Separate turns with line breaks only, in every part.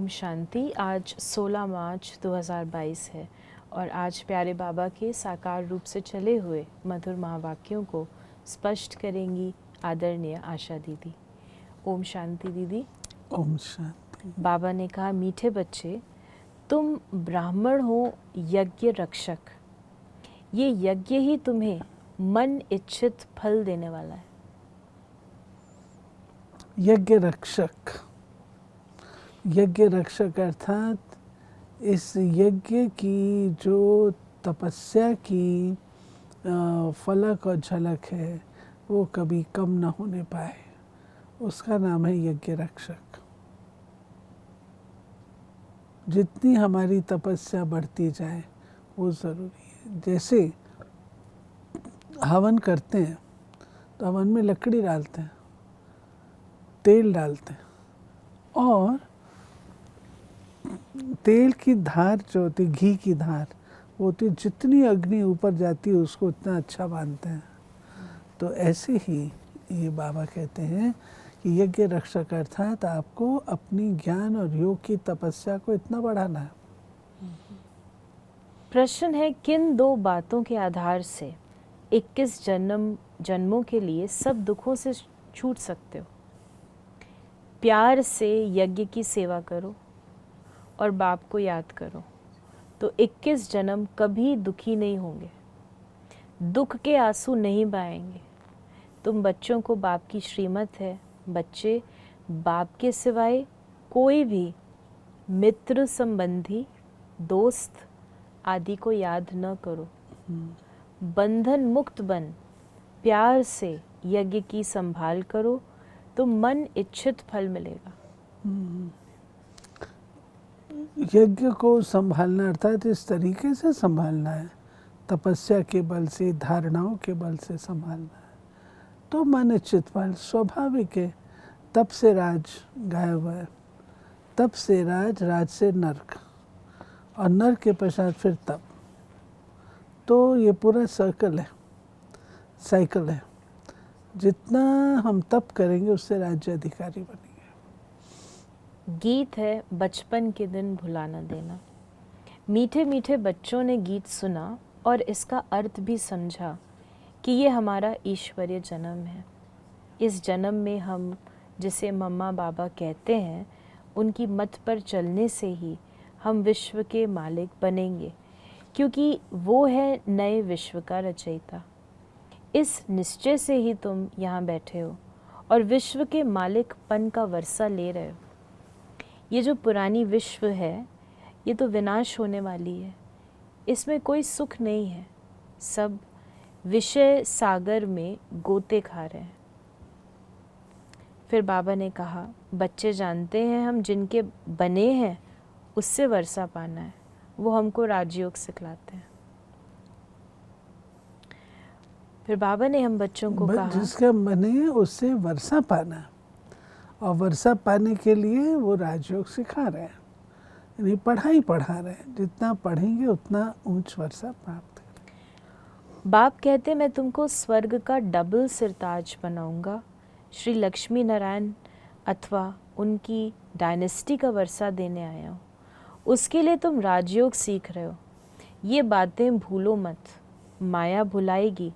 ओम शांति। आज 16 मार्च 2022 है और आज प्यारे बाबा के साकार रूप से चले हुए मधुर महावाक्यों को स्पष्ट करेंगी आदरणीय आशा दीदी। ओम शांति दीदी।
ओम शांति।
बाबा ने कहा, मीठे बच्चे, तुम ब्राह्मण हो यज्ञ रक्षक। ये यज्ञ ही तुम्हें मन इच्छित फल देने वाला है।
यज्ञ रक्षक, यज्ञ रक्षक अर्थात इस यज्ञ की जो तपस्या की फलक और झलक है वो कभी कम न होने पाए, उसका नाम है यज्ञ रक्षक। जितनी हमारी तपस्या बढ़ती जाए वो ज़रूरी है। जैसे हवन करते हैं तो हवन में लकड़ी डालते हैं, तेल डालते हैं और तेल की धार जो होती, घी की धार वो होती, जितनी अग्नि ऊपर जाती है उसको उतना अच्छा मानते हैं। तो ऐसे ही ये बाबा कहते हैं कि यज्ञ रक्षक अर्थात आपको अपनी ज्ञान और योग की तपस्या को इतना बढ़ाना है।
प्रश्न है, किन दो बातों के आधार से 21 जन्मों के लिए सब दुखों से छूट सकते हो? प्यार से यज्ञ की सेवा करो और बाप को याद करो तो 21 जन्म कभी दुखी नहीं होंगे, दुख के आंसू नहीं बहाएंगे। तुम बच्चों को बाप की श्रीमत है, बच्चे बाप के सिवाय कोई भी मित्र, संबंधी, दोस्त आदि को याद न करो। बंधन मुक्त बन प्यार से यज्ञ की संभाल करो तो मन इच्छित फल मिलेगा।
यज्ञ को संभालना अर्थात इस तरीके से संभालना है, तपस्या के बल से, धारणाओं के बल से संभालना है तो मन इच्छित फल स्वाभाविक है। तप से राज गायब है, तप से राज, राज से नर्क और नर्क के पश्चात फिर तप। तो ये पूरा साइकिल है। जितना हम तप करेंगे उससे राज्य अधिकारी बनेंगे।
गीत है, बचपन के दिन भुला न देना। मीठे मीठे बच्चों ने गीत सुना और इसका अर्थ भी समझा कि ये हमारा ईश्वरीय जन्म है। इस जन्म में हम जिसे मम्मा बाबा कहते हैं, उनकी मत पर चलने से ही हम विश्व के मालिक बनेंगे, क्योंकि वो है नए विश्व का रचयिता। इस निश्चय से ही तुम यहाँ बैठे हो और विश्व के मालिकपन का वर्षा ले रहे हो। ये जो पुरानी विश्व है ये तो विनाश होने वाली है, इसमें कोई सुख नहीं है। सब विषय सागर में गोते खा रहे हैं। फिर बाबा ने कहा, बच्चे जानते हैं हम जिनके बने हैं उससे वर्षा पाना है, वो हमको राजयोग सिखलाते हैं। फिर बाबा ने हम बच्चों को कहा,
जिसका बने हैं उससे वर्षा पाना है और वर्षा पाने के लिए वो राजयोग सिखा रहे हैं, यानी पढ़ा रहे हैं। जितना पढ़ेंगे उतना ऊंच वर्षा प्राप्त करेंगे।
बाप कहते, मैं तुमको स्वर्ग का डबल सिरताज बनाऊंगा। श्री लक्ष्मी नारायण अथवा उनकी डायनेस्टी का वर्षा देने आया हूँ। उसके लिए तुम राजयोग सीख रहे हो। ये बातें भूलो मत, माया भुलाएगी,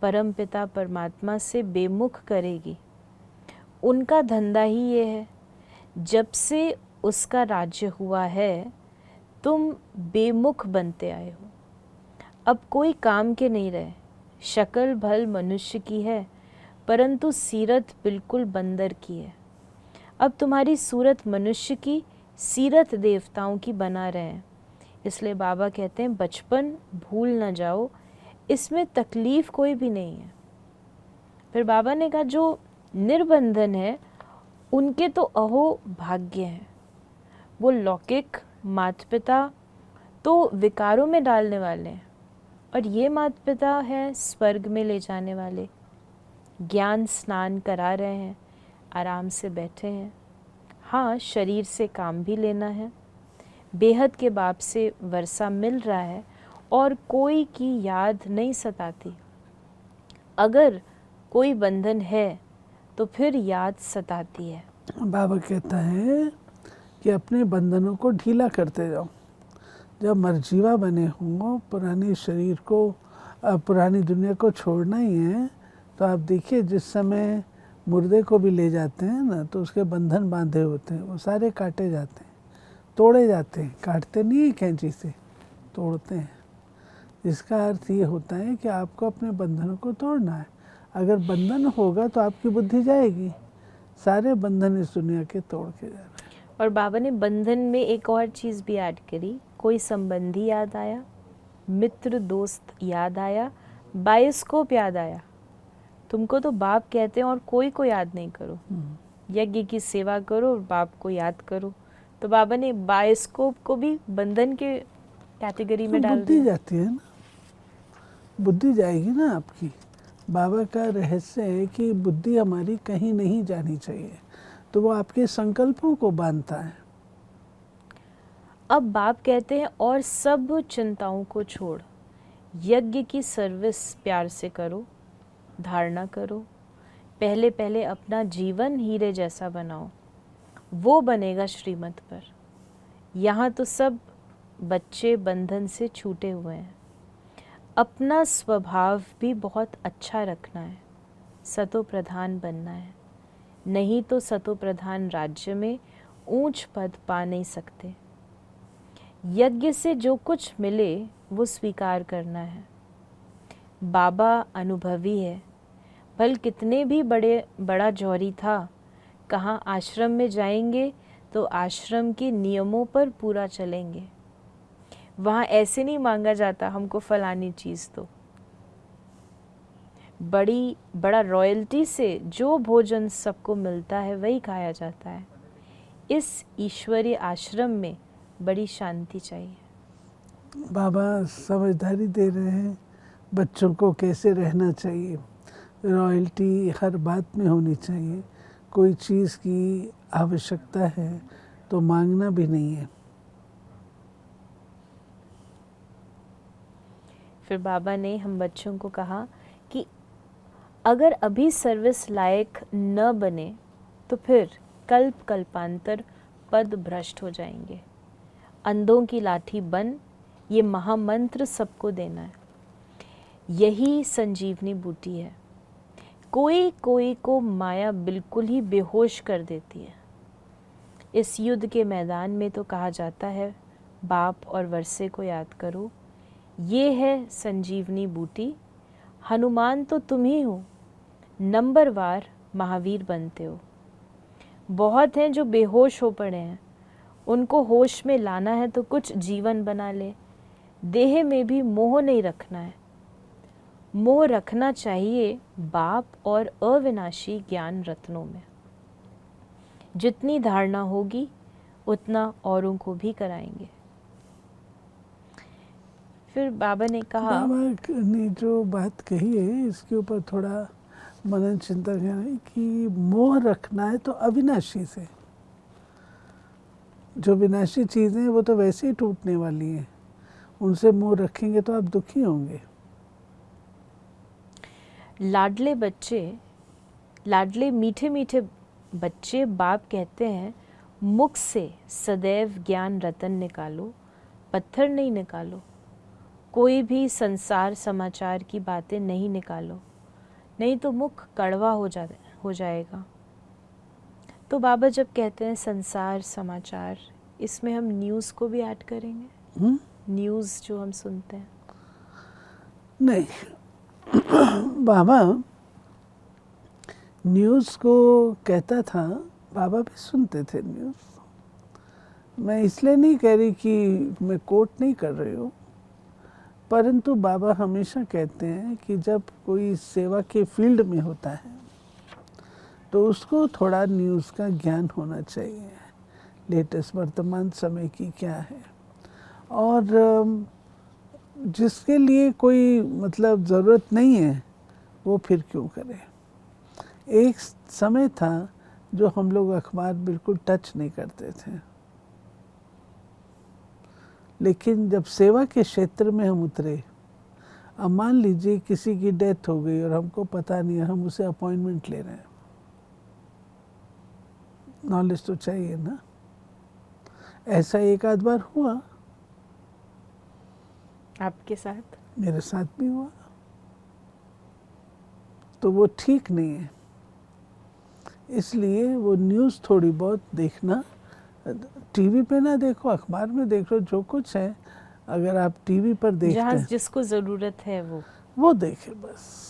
परम पिता परमात्मा से बेमुख करेगी। उनका धंधा ही ये है। जब से उसका राज्य हुआ है तुम बेमुख बनते आए हो। अब कोई काम के नहीं रहे। शक्ल भल मनुष्य की है परंतु सीरत बिल्कुल बंदर की है। अब तुम्हारी सूरत मनुष्य की, सीरत देवताओं की बना रहे हैं। इसलिए बाबा कहते हैं, बचपन भूल न जाओ, इसमें तकलीफ कोई भी नहीं है। फिर बाबा ने कहा, जो निर्बंधन है उनके तो अहो भाग्य हैं। वो लौकिक माता पिता तो विकारों में डालने वाले हैं और ये माता पिता हैं स्वर्ग में ले जाने वाले। ज्ञान स्नान करा रहे हैं, आराम से बैठे हैं। हाँ, शरीर से काम भी लेना है। बेहद के बाप से वर्षा मिल रहा है और कोई की याद नहीं सताती। अगर कोई बंधन है तो फिर याद सताती है।
बाबा कहता है कि अपने बंधनों को ढीला करते जाओ। जब मरजीवा बने हों, पुराने शरीर को, पुरानी दुनिया को छोड़ना ही है, तो आप देखिए जिस समय मुर्दे को भी ले जाते हैं ना, तो उसके बंधन बांधे होते हैं, वो सारे काटे जाते हैं, तोड़े जाते हैं। काटते नहीं है कैंची से, तोड़ते हैं। इसका अर्थ ये होता है कि आपको अपने बंधनों को तोड़ना है। अगर बंधन होगा तो आपकी बुद्धि जाएगी। सारे बंधन इस दुनिया के तोड़ के जा रहे हैं।
और बाबा ने बंधन में एक और चीज़ भी ऐड करी, कोई संबंधी याद आया, मित्र दोस्त याद आया, बायोस्कोप याद आया। तुमको तो बाप कहते हैं और कोई को याद नहीं करो, यज्ञ की सेवा करो और बाप को याद करो। तो बाबा ने बायोस्कोप को भी बंधन के कैटेगरी में डाल
बुद्धि
दिया।
जाती है ना, बुद्धि जाएगी ना आपकी। बाबा का रहस्य है कि बुद्धि हमारी कहीं नहीं जानी चाहिए, तो वो आपके संकल्पों को बांधता है।
अब बाप कहते हैं और सब चिंताओं को छोड़, यज्ञ की सर्विस प्यार से करो, धारणा करो। पहले पहले अपना जीवन हीरे जैसा बनाओ, वो बनेगा श्रीमत पर। यहाँ तो सब बच्चे बंधन से छूटे हुए हैं। अपना स्वभाव भी बहुत अच्छा रखना है, सतो प्रधान बनना है, नहीं तो सतो प्रधान राज्य में ऊंच पद पा नहीं सकते। यज्ञ से जो कुछ मिले वो स्वीकार करना है। बाबा अनुभवी है, भल कितने भी बड़ा जौहरी था, कहाँ आश्रम में जाएंगे तो आश्रम के नियमों पर पूरा चलेंगे। वहाँ ऐसे नहीं मांगा जाता हमको फलानी चीज़ तो। बड़ा रॉयल्टी से जो भोजन सबको मिलता है वही खाया जाता है। इस ईश्वरीय आश्रम में बड़ी शांति चाहिए।
बाबा समझदारी दे रहे हैं बच्चों को कैसे रहना चाहिए। रॉयल्टी हर बात में होनी चाहिए। कोई चीज़ की आवश्यकता है तो मांगना भी नहीं है।
फिर बाबा ने हम बच्चों को कहा कि अगर अभी सर्विस लायक न बने तो फिर कल्प कल्पांतर पद भ्रष्ट हो जाएंगे। अंधों की लाठी बन, ये महामंत्र सबको देना है। यही संजीवनी बूटी है। कोई कोई को माया बिल्कुल ही बेहोश कर देती है। इस युद्ध के मैदान में तो कहा जाता है बाप और वर्षे को याद करो, ये है संजीवनी बूटी। हनुमान तो तुम ही हो, नंबरवार महावीर बनते हो। बहुत हैं जो बेहोश हो पड़े हैं, उनको होश में लाना है तो कुछ जीवन बना ले। देह में भी मोह नहीं रखना है, मोह रखना चाहिए बाप और अविनाशी ज्ञान रत्नों में। जितनी धारणा होगी उतना औरों को भी कराएंगे। फिर बाबा ने कहा,
बाबा ने जो बात कही है इसके ऊपर थोड़ा मनन चिंतन करना कि मोह रखना है तो अविनाशी से। जो विनाशी चीज़ें हैं वो तो वैसे ही टूटने वाली हैं, उनसे मोह रखेंगे तो आप दुखी होंगे।
लाडले बच्चे, लाडले मीठे मीठे बच्चे, बाप कहते हैं मुख से सदैव ज्ञान रतन निकालो, पत्थर नहीं निकालो। कोई भी संसार समाचार की बातें नहीं निकालो, नहीं तो मुख कड़वा हो जाएगा। तो बाबा जब कहते हैं संसार समाचार, इसमें हम न्यूज़ को भी ऐड करेंगे। न्यूज़ जो हम सुनते हैं।
नहीं बाबा न्यूज़ को कहता था, बाबा भी सुनते थे न्यूज़। मैं इसलिए नहीं कह रही कि मैं कोट नहीं कर रही हूँ, परंतु बाबा हमेशा कहते हैं कि जब कोई सेवा के फील्ड में होता है तो उसको थोड़ा न्यूज़ का ज्ञान होना चाहिए, लेटेस्ट वर्तमान समय की क्या है। और जिसके लिए कोई मतलब ज़रूरत नहीं है वो फिर क्यों करे। एक समय था जो हम लोग अखबार बिल्कुल टच नहीं करते थे, लेकिन जब सेवा के क्षेत्र में हम उतरे, अब मान लीजिए किसी की डेथ हो गई और हमको पता नहीं है, हम उसे अपॉइंटमेंट ले रहे हैं, नॉलेज तो चाहिए ना। ऐसा एक आध बार हुआ,
आपके साथ?
मेरे साथ भी हुआ। तो वो ठीक नहीं है। इसलिए वो न्यूज़ थोड़ी बहुत देखना, टीवी पे ना देखो, अखबार में देखो, जो कुछ है अगर आप टीवी पर देखते
जहाँ
हैं
जिसको ज़रूरत है
वो देखे बस।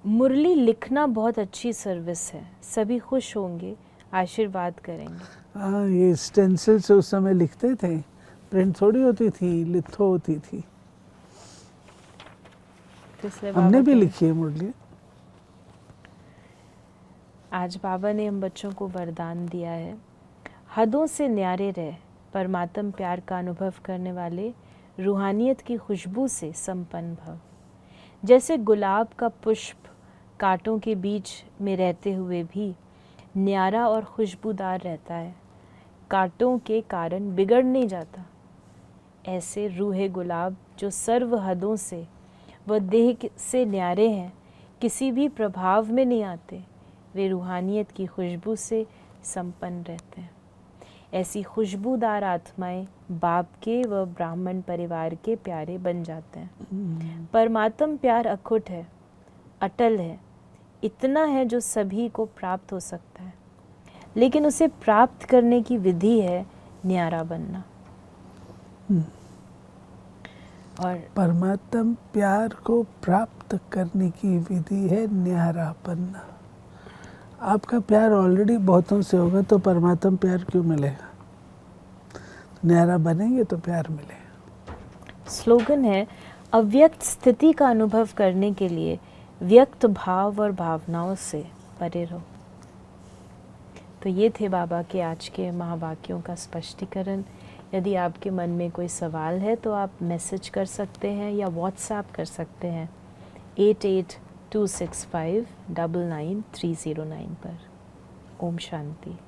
मुरली लिखना बहुत अच्छी सर्विस है, सभी खुश होंगे, आशीर्वाद करेंगे।
हाँ, ये स्टेंसिल से उस समय लिखते थे, प्रिंट थोड़ी होती थी, लिथो होती थी।
तो इसलिए
हमने
बाबा
भी
कहें-
लिखी है मुरली।
आज बाबा ने हम बच्चों को वरदान दिया है, हदों से न्यारे रह, परमात्म प्यार का अनुभव करने वाले रूहानियत की खुशबू से संपन्न भव। जैसे गुलाब का पुष्प कांटों के बीच में रहते हुए भी न्यारा और खुशबूदार रहता है, कांटों के कारण बिगड़ नहीं जाता, ऐसे रूहे गुलाब जो सर्व हदों से व देह से न्यारे हैं, किसी भी प्रभाव में नहीं आते, वे रूहानियत की खुशबू से संपन्न रहते हैं। ऐसी खुशबूदार आत्माएं बाप के व ब्राह्मण परिवार के प्यारे बन जाते हैं। परमात्म प्यार अखुट है, अटल है, इतना है जो सभी को प्राप्त हो सकता है, लेकिन उसे प्राप्त करने की विधि है न्यारा बनना। और
परमात्म प्यार को प्राप्त करने की विधि है न्यारा बनना। आपका प्यार ऑलरेडी बहुतों से होगा तो परमात्म प्यार क्यों मिलेगा? न्यारा बनेंगे तो प्यार मिलेगा।
स्लोगन है, अव्यक्त स्थिति का अनुभव करने के लिए व्यक्त भाव और भावनाओं से परे रहो। तो ये थे बाबा के आज के महावाक्यों का स्पष्टीकरण। यदि आपके मन में कोई सवाल है तो आप मैसेज कर सकते हैं या व्हाट्सएप कर सकते हैं 8826599309 पर। ओम शांति।